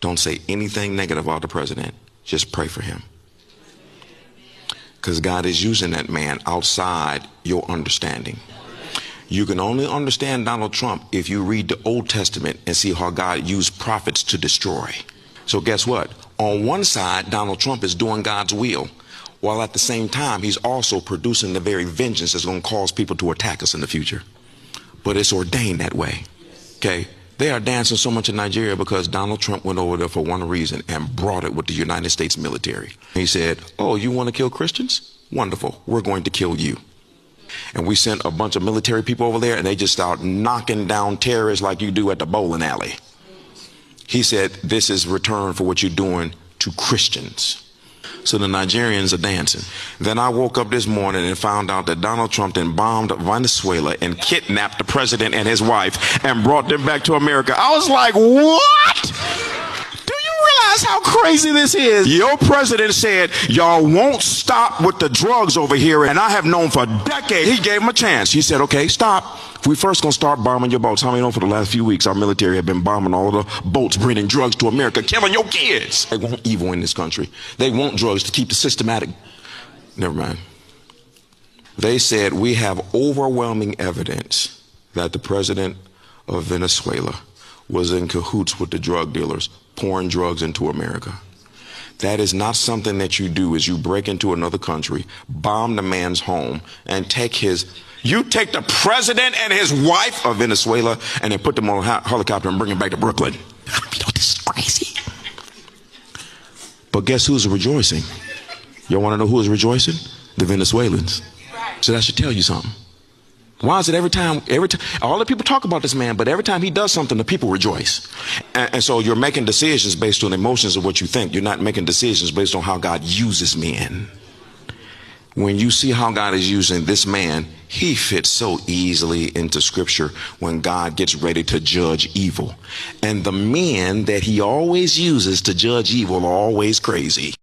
Don't say anything negative about the president. Just pray for him. Because God is using that man outside your understanding. You can only understand Donald Trump if you read the Old Testament and see how God used prophets to destroy. So guess what? On one side, Donald Trump is doing God's will, while at the same time, he's also producing the very vengeance that's going to cause people to attack us in the future. But it's ordained that way. Okay? They are dancing so much in Nigeria because Donald Trump went over there for one reason and brought it with the United States military. He said, oh, you want to kill Christians? Wonderful. We're going to kill you. And we sent a bunch of military people over there, and they just start knocking down terrorists like you do at the bowling alley. He said, this is return for what you're doing to Christians. So the Nigerians are dancing. Then I woke up this morning and found out that Donald Trump then bombed Venezuela and kidnapped the president and his wife and brought them back to America. I was like, what? Do you realize how crazy this is? Your president said, y'all won't stop with the drugs over here. And I have known for decades. He gave him a chance. He said, okay, stop. We first going to start bombing your boats. How many know for the last few weeks our military have been bombing all of the boats bringing drugs to America, killing your kids. They want evil in this country. They want drugs to keep the systematic. Never mind. They said we have overwhelming evidence that the president of Venezuela was in cahoots with the drug dealers pouring drugs into America. That is not something that you do, is you break into another country, bomb the man's home, and you take the president and his wife of Venezuela and then put them on a helicopter and bring them back to Brooklyn. You know, this is crazy. But guess who's rejoicing? Y'all want to know who is rejoicing? The Venezuelans. So that should tell you something. Why is it every time, all the people talk about this man, but every time he does something, the people rejoice. And so you're making decisions based on emotions of what you think. You're not making decisions based on how God uses men. When you see how God is using this man, he fits so easily into scripture when God gets ready to judge evil. And the men that he always uses to judge evil are always crazy.